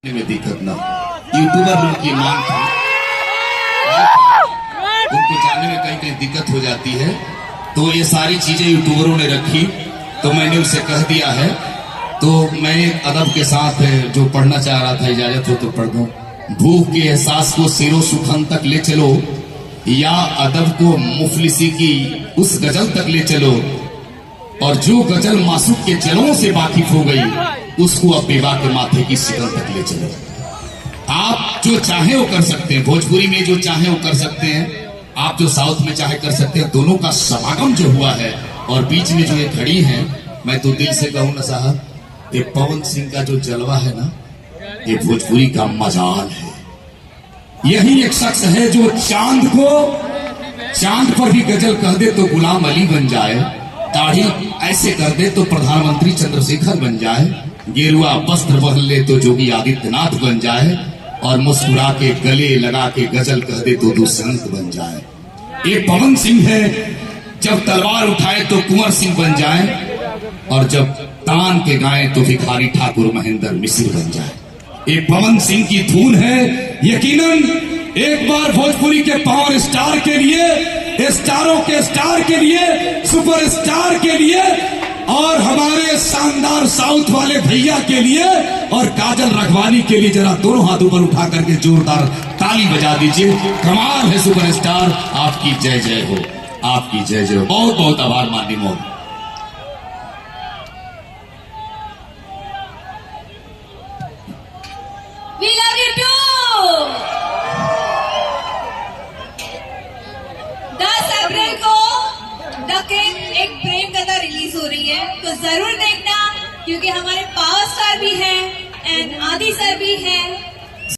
में दिक्कत ना, यूट्यूबर लोग की मांग थी, उनको जाने में कहीं कहीं दिक्कत हो जाती है, तो ये सारी चीजें यूट्यूबरों ने रखी, तो मैंने उसे कह दिया है। तो मैं एक अदब के साथ जो पढ़ना चाह रहा था, इजाजत हो तो पढ़ दूं। भूख के एहसास को सिरो सुखन तक ले चलो, या अदब को मुफलिसी की उस गजल तक ले चलो, और जो गजल मासूक के जलों से वाकिफ हो गई, उसको अब बेवा के माथे की शिकल तक ले चलो। आप जो चाहे वो कर सकते हैं, भोजपुरी में जो चाहे वो कर सकते हैं, आप जो साउथ में चाहे कर सकते हैं। दोनों का समागम जो हुआ है, और बीच में जो ये खड़ी है, मैं तो दिल से कहूं ना साहब, ये पवन सिंह का जो जलवा है ना, ये भोजपुरी का मजाल है। यही एक शख्स है जो चांद पर भी गजल कह दे तो गुलाम अली बन जाए, दाढ़ी ऐसे कर दे तो प्रधानमंत्री चंद्रशेखर बन जाए, गेरुआ वस्त्र बदल ले तो जोगी आदित्यनाथ बन जाए, और मुस्कुरा के गले लगा के गजल कह दे तो दुष्यंत बन जाए। एक पवन सिंह है, जब तलवार उठाए तो कुंवर सिंह बन जाए, और जब तान के गाए तो भिखारी ठाकुर महेंद्र मिश्र बन जाए। एक पवन सिंह की धून है, यकीनन एक बार भोजपुरी के पावर स्टार के लिए, स्टारों के स्टार के लिए, सुपर स्टार के लिए, और हमारे शानदार साउथ वाले भैया के लिए, और काजल रखवानी के लिए जरा दोनों हाथ ऊपर उठा करके जोरदार ताली बजा दीजिए। कमाल है सुपर स्टार, आपकी जय जय हो, आपकी जय जय हो। बहुत बहुत आभार माननीय Mohan. We love you too. 10 अप्रैल को डकैत एक प्रेम कथा रिलीज हो रही है, तो जरूर देखना, क्योंकि हमारे पावर स्टार भी है एंड आदि सर भी है।